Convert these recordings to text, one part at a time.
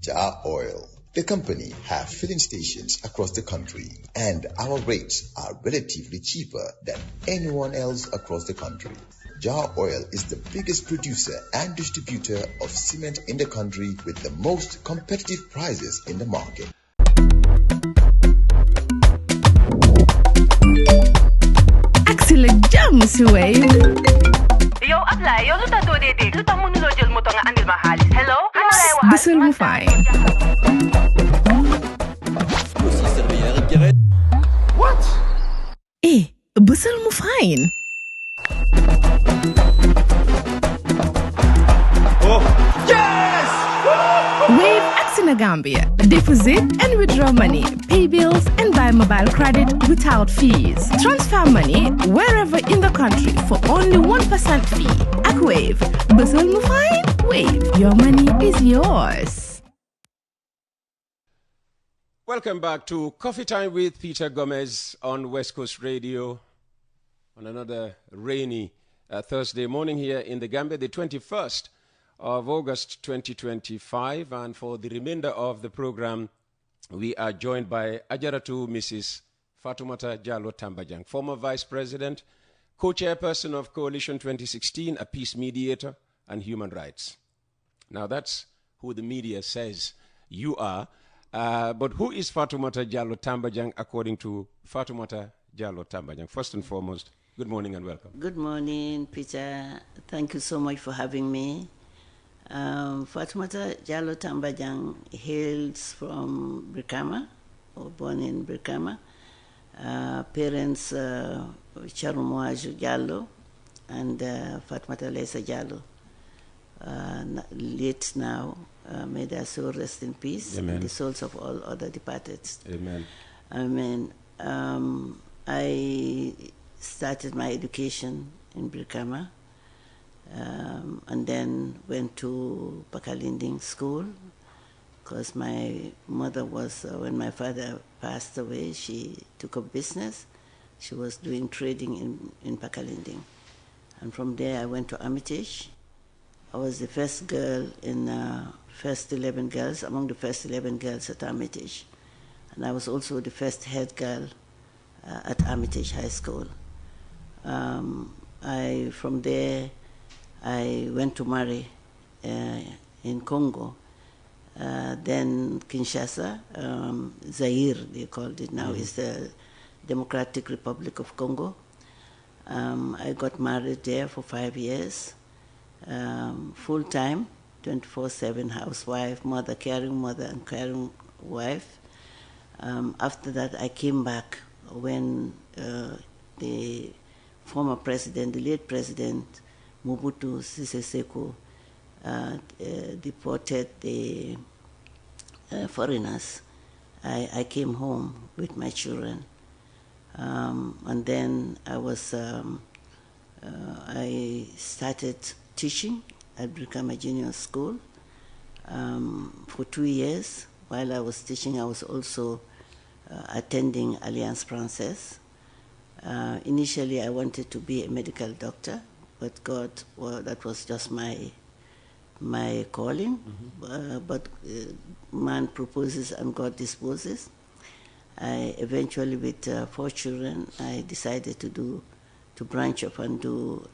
Jah Oil. The company have filling stations across the country, and our rates are relatively cheaper than anyone else across the country. Jah Oil is the biggest producer and distributor of cement in the country with the most competitive prices in the market. Axel James Wave. Yo, apply. Yo, luta do dede. Luta mo nulo jel mo to nga anil mahalis. Hello? Busel mo fine. What? Busel mo fine. Oh, yes! Wave Axina Gambia. Deposit and withdraw money, pay bills and buy mobile credit without fees. Transfer money wherever in the country for only 1% fee. At Wave. Busel mo fine? Wave. Your money is yours. Welcome back to Coffee Time with Peter Gomez on West Coast Radio on another rainy Thursday morning here in the Gambia, the 21st of August 2025. And for the remainder of the program, we are joined by Ajaratu Mrs. Fatoumata Jallow Tambajang, former Vice President, co-chairperson of Coalition 2016, a peace mediator and human rights. Now that's who the media says you are. But who is Fatoumata Jallow Tambajang according to Fatoumata Jallow Tambajang? First and foremost, good morning and welcome. Good morning, Peter. Thank you so much for having me. Fatoumata Jallow Tambajang hails from Brikama, or born in Brikama. Parents Charumwaju Jallow and Fatoumata Lesa Jallow. Late now, may their soul rest in peace. Amen. And the souls of all other departed. Amen. Amen. I started my education in Brikama and then went to Pakalinding School because my mother was, when my father passed away, she took up business. She was doing trading in Pakalinding. And from there I went to Armitage. I was the first girl in first 11 girls, among the first 11 girls at Armitage. And I was also the first head girl at Armitage High School. From there, I went to marry in Congo. Then Kinshasa, Zaire, they called it now, is the Democratic Republic of Congo. I got married there for 5 years. Full-time, 24/7 housewife, caring mother and caring wife. After that, I came back when the former president, the late president, Mobutu Sese Seko, deported the foreigners. I came home with my children. And then I started teaching at Brikama Junior School for 2 years. While I was teaching, I was also attending Alliance Française. Initially, I wanted to be a medical doctor, but that was just my calling. But man proposes and God disposes. I eventually, with 4 children, I decided to branch off and do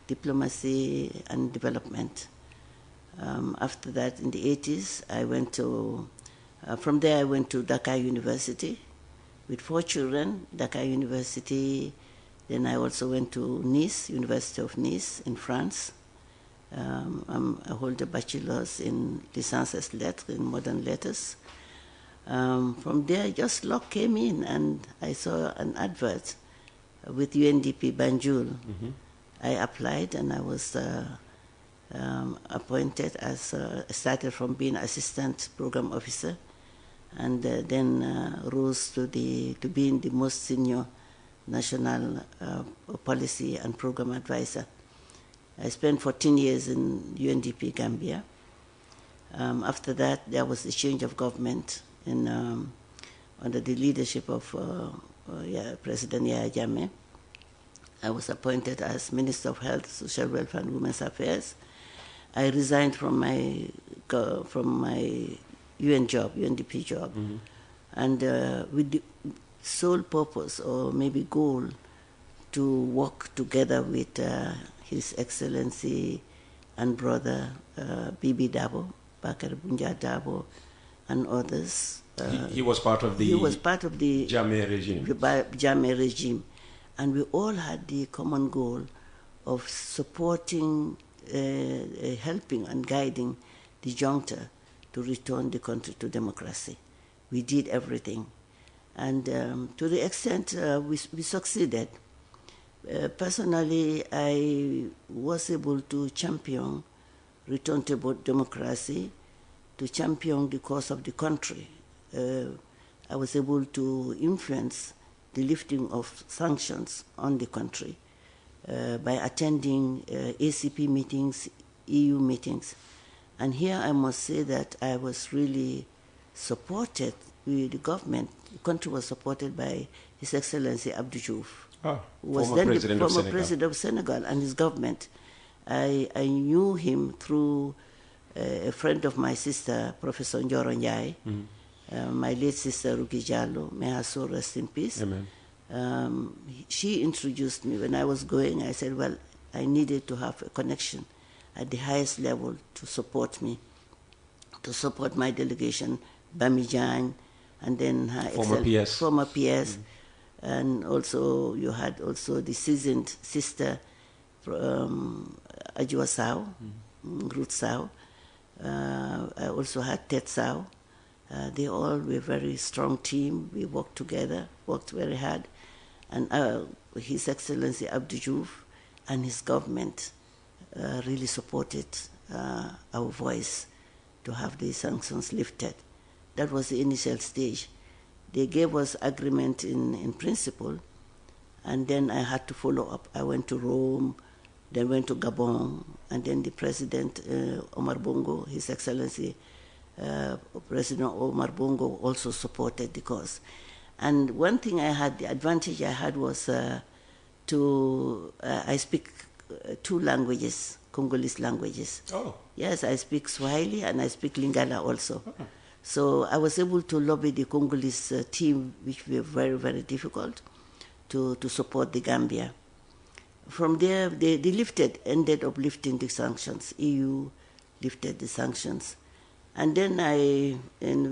diplomacy and development. After that, in the 80s, from there I went to Dakar University with 4 children, Dakar University. Then I also went to Nice, University of Nice in France. I hold a bachelor's in Licence ès Lettres, in modern letters. From there, just luck came in and I saw an advert with UNDP Banjul. I applied and I was appointed as, started from being assistant program officer and then rose to being the most senior national policy and program advisor. I spent 14 years in UNDP Gambia. After that, there was a change of government under the leadership of President Yahya Jammeh. I was appointed as Minister of Health, Social Welfare and Women's Affairs. I resigned from my UN job, UNDP job, and with the sole purpose or maybe goal to work together with His Excellency and brother Bibi Dabo, Bakar Bunja Dabo, and others. He was part of the Jammeh regime. Jammeh regime. And we all had the common goal of supporting, helping and guiding the junta to return the country to democracy. We did everything. And to the extent we succeeded. Personally, I was able to champion return to democracy, to champion the cause of the country. I was able to influence the lifting of sanctions on the country by attending ACP meetings, EU meetings. And here I must say that I was really supported with the government. The country was supported by His Excellency Abdou Diouf, who was then the former president of Senegal, and his government. I knew him through a friend of my sister, Professor Njoro Njai, my late sister Ruki Jallo, may her soul rest in peace. Amen. She introduced me. When I was going, I said, well, I needed to have a connection at the highest level to support me, to support my delegation, Bami Jan, and then her former PS. And also you had also the seasoned sister, Ajwa Sao, Ruth Sao. I also had Ted Sao. They all were a very strong team. We worked together, worked very hard. And His Excellency Abdou Diouf and his government really supported our voice to have these sanctions lifted. That was the initial stage. They gave us agreement in principle, and then I had to follow up. I went to Rome, then went to Gabon, and then the President Omar Bongo, His Excellency President Omar Bongo, also supported the cause. And one thing I had, the advantage I had was I speak 2 languages, Congolese languages. Oh. Yes, I speak Swahili and I speak Lingala also. Oh. So I was able to lobby the Congolese team, which were very, very difficult, to support the Gambia. From there, they ended up lifting the sanctions. EU lifted the sanctions. And then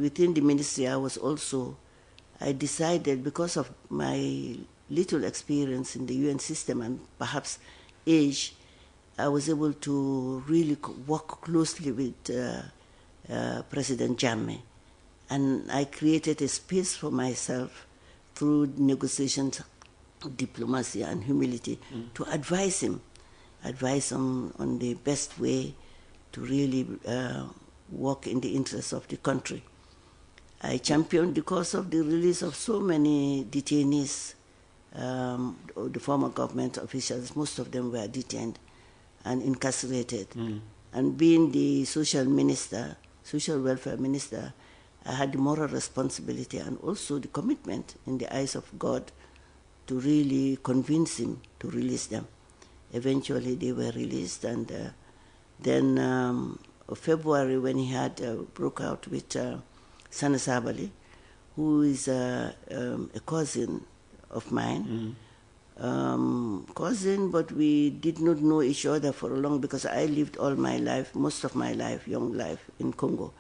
within the ministry, I decided, because of my little experience in the UN system and perhaps age, I was able to really work closely with President Jammeh. And I created a space for myself through negotiations, diplomacy, and humility to advise him on the best way to really work in the interests of the country. I championed the cause of the release of so many detainees, the former government officials. Most of them were detained and incarcerated. And being the social welfare minister, I had the moral responsibility and also the commitment in the eyes of God to really convince him to release them. Eventually they were released, and then February, when he had broke out with Sana Sabali, who is a cousin of mine. Cousin, but we did not know each other for long because I lived all my life, most of my life, young life, in Congo.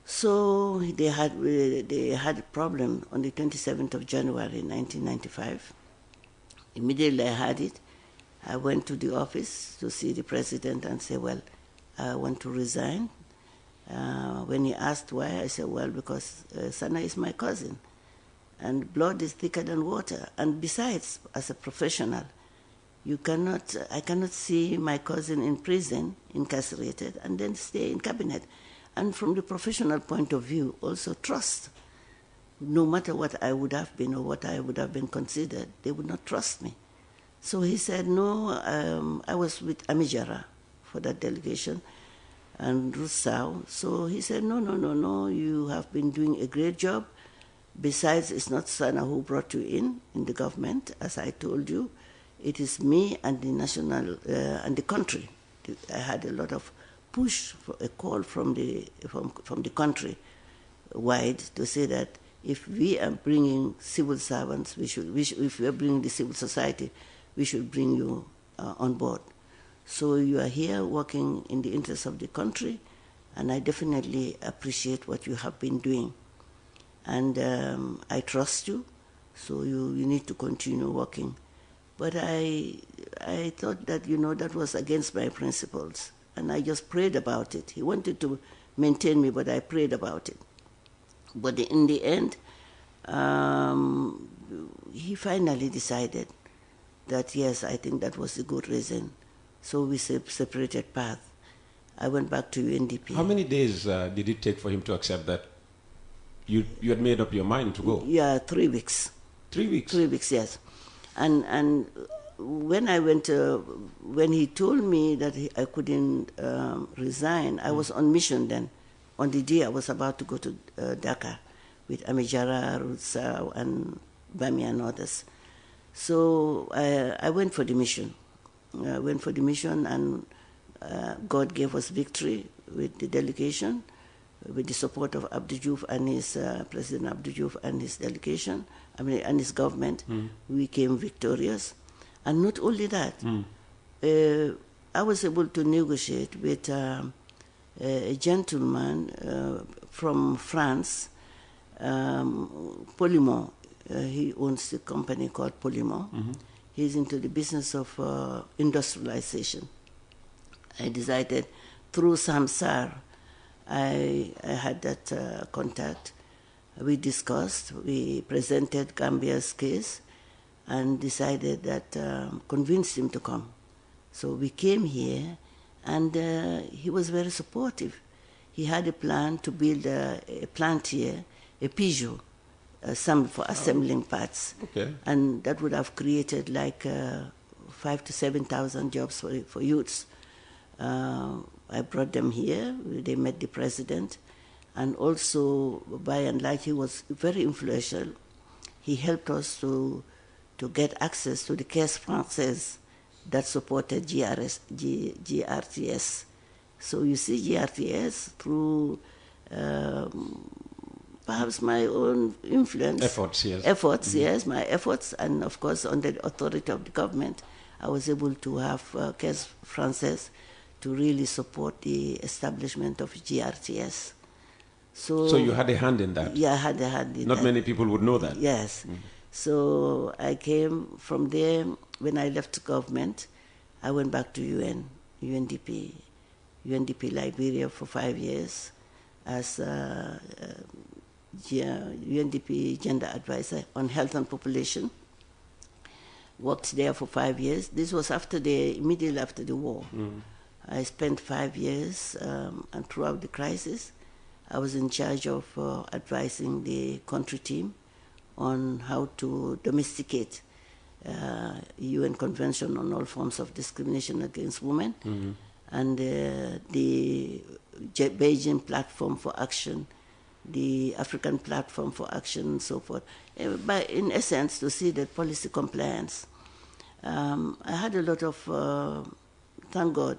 So they had a problem on the 27th of January 1995. Immediately I had it. I went to the office to see the president and say, well, I want to resign. When he asked why, I said, well, because Sana is my cousin, and blood is thicker than water. And besides, as a professional, I cannot see my cousin in prison, incarcerated, and then stay in cabinet. And from the professional point of view, also trust. No matter what I would have been or what I would have been considered, they would not trust me. So he said, no, I was with Amijara for that delegation, and Rusau. So he said, no, you have been doing a great job. Besides, it's not Sana who brought you in the government, as I told you. It is me and the national, and the country I had a lot of push, for a call from the country wide to say that if we are bringing civil servants, if we are bringing the civil society, we should bring you on board. So you are here working in the interest of the country, and I definitely appreciate what you have been doing. And I trust you, so you need to continue working. But I thought that, that was against my principles, and I just prayed about it. He wanted to maintain me, but I prayed about it. But in the end, he finally decided that, yes, I think that was a good reason. So we separated paths. I went back to UNDP. How many days did it take for him to accept that you had made up your mind to go? Yeah, 3 weeks. 3 weeks? 3 weeks, yes. And when I went, when he told me that I couldn't resign, I was on mission then. On the day I was about to go to Dhaka with Amijara, Rutsa, and Bami and others. So I went for the mission. I went for the mission, and God gave us victory with the delegation, with the support of Abdou Diouf and his President Abdou Diouf and his delegation, and his government. We came victorious. And not only that, I was able to negotiate with a gentleman from France, Polymon. He owns a company called Polymon. He's into the business of industrialization. I decided through Samsar, I had that contact. We discussed, we presented Gambia's case, and decided that, convinced him to come. So we came here, and he was very supportive. He had a plan to build a plant here, a Peugeot, for assembling parts. Okay. And that would have created like 5,000 to 7,000 jobs for youths. I brought them here. They met the president. And also, by and large, he was very influential. He helped us to get access to the Caisse Française that supported GRTS. So you see GRTS through perhaps my own influence. Efforts, yes. Yes, my efforts, and of course under the authority of the government, I was able to have Caisse Française to really support the establishment of GRTS. So you had a hand in that? Yeah, I had a hand in that. Not many people would know that. Yes. So I came from there. When I left government, I went back to UNDP Liberia for 5 years as UNDP gender advisor on health and population. Worked there for 5 years. This was immediately after the war. I spent 5 years, and throughout the crisis, I was in charge of advising the country team on how to domesticate UN Convention on all forms of discrimination against women, and the Beijing Platform for Action, the African Platform for Action, and so forth. But in essence, to see that policy compliance. I had a lot of, thank God,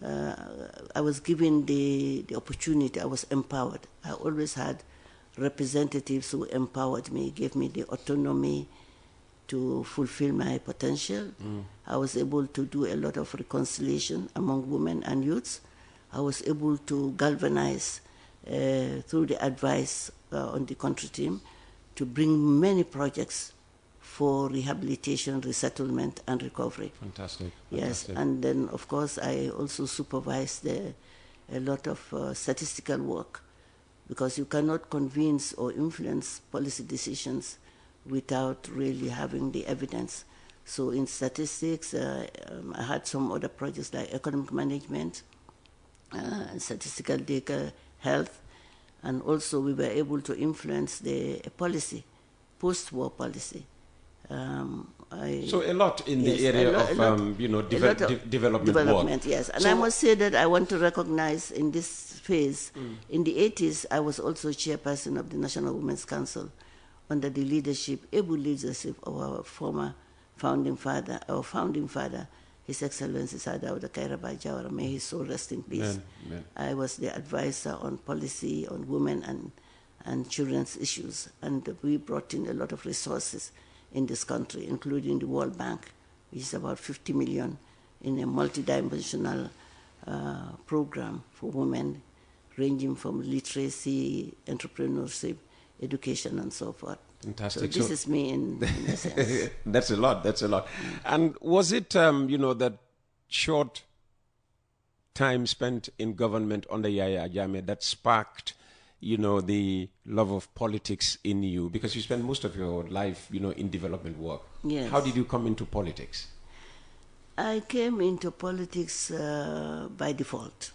I was given the opportunity, I was empowered. I always had representatives who empowered me, gave me the autonomy to fulfill my potential. I was able to do a lot of reconciliation among women and youths. I was able to galvanize through the advice on the country team to bring many projects for rehabilitation, resettlement, and recovery. Fantastic. Yes, and then of course I also supervised a lot of statistical work, because you cannot convince or influence policy decisions without really having the evidence. So in statistics, I had some other projects like economic management, statistical data, health, and also we were able to influence the policy, post-war policy. So a lot in the area of development work. Yes, and so I must say that I want to recognize in this phase, in the 80s, I was also chairperson of the National Women's Council under the able leadership of our former founding father, His Excellency Sadauda Kairaba Jawara, may his soul rest in peace. Amen. I was the advisor on policy on women and children's issues, and we brought in a lot of resources in this country, including the World Bank, which is about 50 million in a multidimensional program for women, ranging from literacy, entrepreneurship, education, and so forth. Fantastic. So this is me in a sense. That's a lot. That's a lot. And was it, that short time spent in government under Yahya Jammeh that sparked, the love of politics in you? Because you spent most of your life, in development work. Yes. How did you come into politics? I came into politics by default,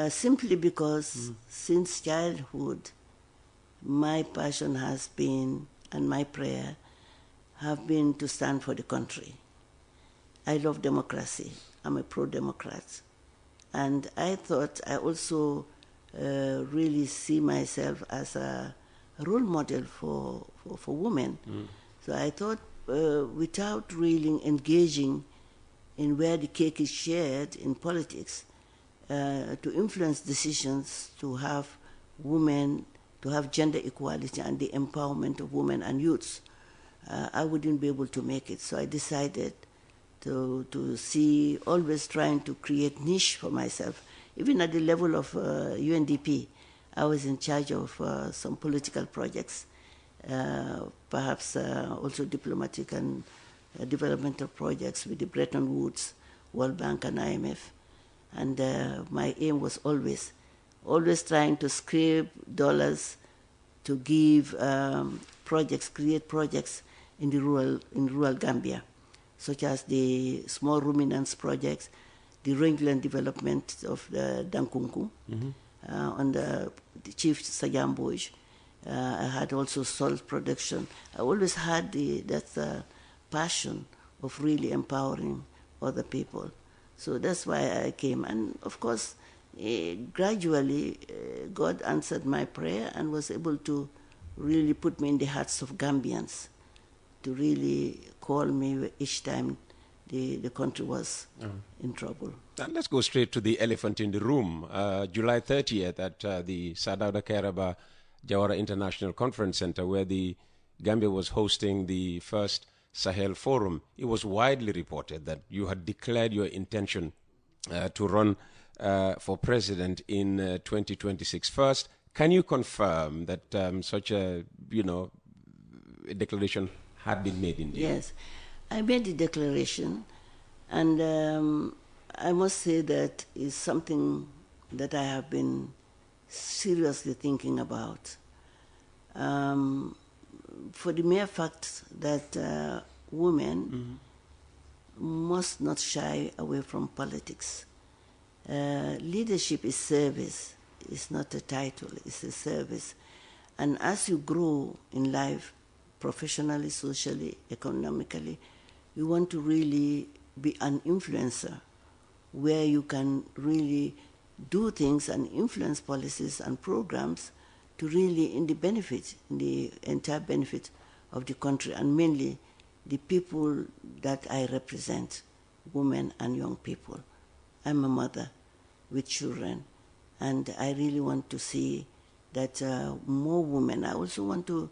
simply because since childhood, my passion has been, and my prayer have been, to stand for the country. I love democracy. I'm a pro-democrat. And I thought I also really see myself as a role model for women. So I thought, without really engaging in where the cake is shared in politics, to influence decisions, to have women, to have gender equality and the empowerment of women and youths, I wouldn't be able to make it. So I decided to see, always trying to create niche for myself. Even at the level of UNDP, I was in charge of some political projects, perhaps also diplomatic and developmental projects with the Bretton Woods, World Bank, and IMF. And my aim was always trying to scrape dollars to give projects, create projects in rural Gambia, such as the small ruminants projects, the rangeland development of the Dankunku, under the Chief Sajamboj. I had also salt production. I always had that passion of really empowering other people. So that's why I came. And of course, gradually, God answered my prayer and was able to really put me in the hearts of Gambians, to really call me each time the country was in trouble. And let's go straight to the elephant in the room. July 30th at the Sadauda Kairaba Jawara International Conference Center, where the Gambia was hosting the first Sahel Forum, it was widely reported that you had declared your intention to run for president in 2026. First, can you confirm that such a declaration had been made indeed? Yes, I made the declaration, and I must say that is something that I have been seriously thinking about. For the mere fact that women must not shy away from politics. Leadership is service. It's not a title, it's a service. And as you grow in life, professionally, socially, economically, you want to really be an influencer where you can really do things and influence policies and programs to really in the entire benefit of the country, and mainly the people that I represent, women and young people. I'm a mother with children, and I really want to see that more women. I also want to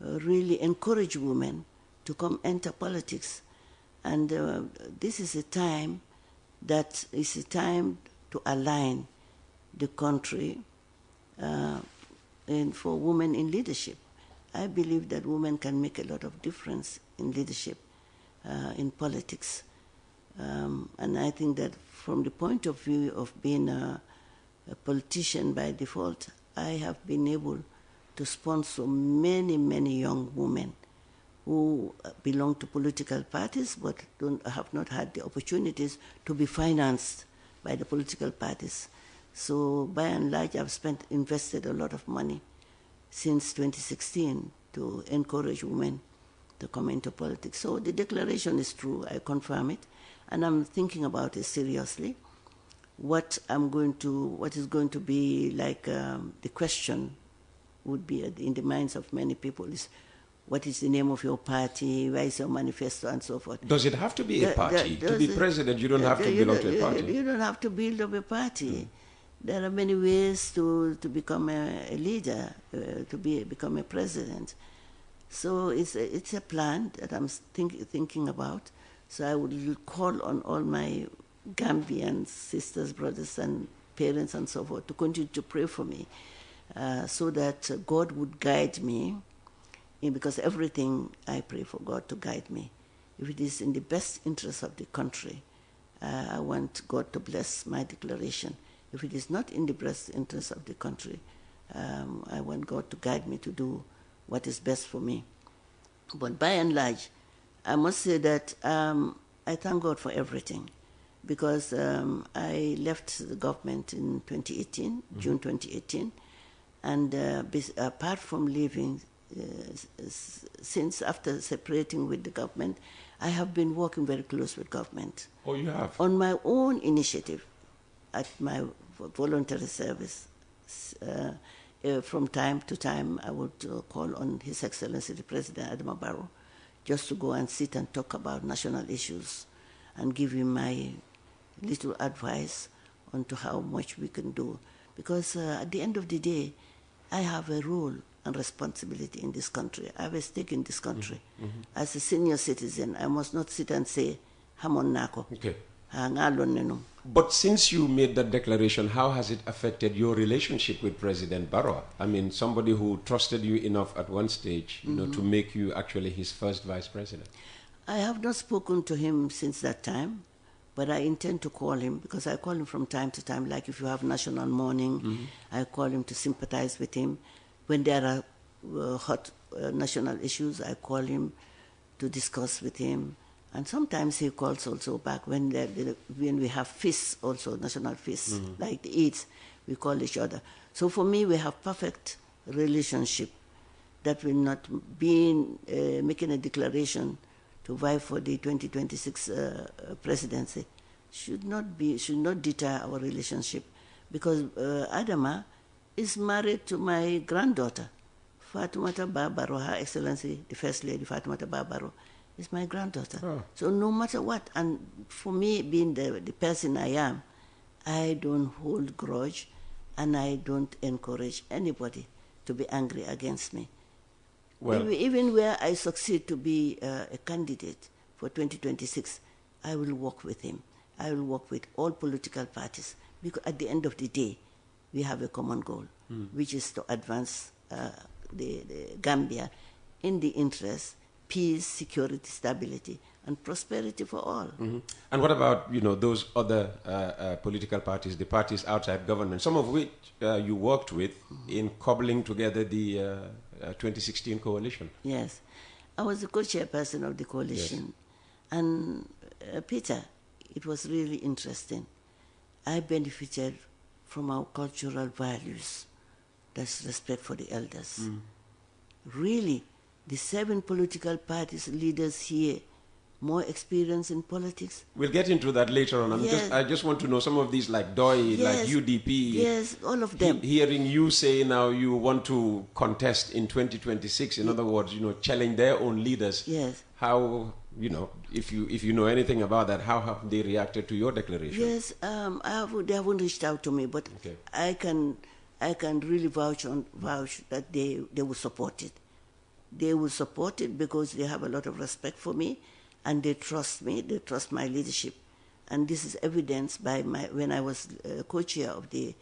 really encourage women to come enter politics. And this is a time that is a time to align the country and for women in leadership. I believe that women can make a lot of difference in leadership, in politics. And I think that from the point of view of being a politician by default, I have been able to sponsor many, many young women who belong to political parties but have not had the opportunities to be financed by the political parties. So by and large, I've invested a lot of money since 2016 to encourage women to come into politics. So the declaration is true, I confirm it, and I'm thinking about it seriously. What is going to be like the question would be in the minds of many people is, what is the name of your party, where is your manifesto, and so forth. Does it have to be a party? To be president, you don't have to belong to a party. You don't have to build up a party. There are many ways to become a leader, to become a president. So it's a plan that I'm thinking about. So I would call on all my Gambian sisters, brothers, and parents, and so forth to continue to pray for me, so that God would guide me. Because everything I pray for God to guide me. If it is in the best interest of the country, I want God to bless my declaration. If it is not in the best interest of the country, I want God to guide me to do what is best for me. But by and large, I must say that I thank God for everything, because I left the government in 2018, June 2018, and apart from leaving, since after separating with the government, I have been working very close with government. Oh, you have? On my own initiative, at my voluntary service. From time to time, I would call on His Excellency the President Adama Barrow just to go and sit and talk about national issues and give him my little advice on to how much we can do. Because at the end of the day, I have a role and responsibility in this country. I have a stake in this country. As a senior citizen, I must not sit and say, Hamon Nako. Okay. But since you made that declaration, how has it affected your relationship with President Barrow? I mean, somebody who trusted you enough at one stage, you know, to make you actually his first vice president. I have not spoken to him since that time, but I intend to call him, because I call him from time to time. Like if you have national mourning, I call him to sympathize with him. When there are hot national issues, I call him to discuss with him. And sometimes he calls also back when we have feasts also, national feasts, like the Eids, we call each other. So for me, we have perfect relationship that will not be making a declaration to vie for the 2026 presidency. Should not deter our relationship, because Adama is married to my granddaughter, Fatoumata Barbaro. Her Excellency, the First Lady Fatoumata Barbaro, is my granddaughter. Oh. So no matter what, and for me, being the person I am, I don't hold grudge, and I don't encourage anybody to be angry against me. Well, even where I succeed to be a candidate for 2026, I will work with him. I will work with all political parties, because at the end of the day, we have a common goal, which is to advance the Gambia in the interest, peace, security, stability, and prosperity for all. And what about, you know, those other political parties, the parties outside government, some of which you worked with in cobbling together the 2016 coalition? Yes. I was the co-chairperson of the coalition. Yes. And Peter, it was really interesting. I benefited from our cultural values. That's respect for the elders. Really, the 7 political parties leaders here, more experience in politics. We'll get into that later on. I just want to know some of these, like DOI, like UDP. Yes, all of them. Hearing you say now you want to contest in 2026, in other words, you know, challenge their own leaders. Yes. How, you know, if you know anything about that, how have they reacted to your declaration? Yes, they haven't reached out to me, but okay. I can really vouch that they will support it. They will support it because they have a lot of respect for me, and they trust me. They trust my leadership, and this is evidenced by when I was co-chair of the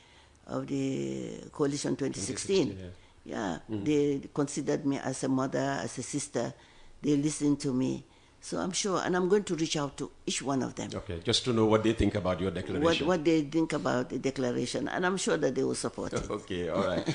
coalition 2016. Yeah, they considered me as a mother, as a sister. They listened to me. So I'm sure, and I'm going to reach out to each one of them. Okay, just to know what they think about your declaration. What they think about the declaration, and I'm sure that they will support it. Okay, all right.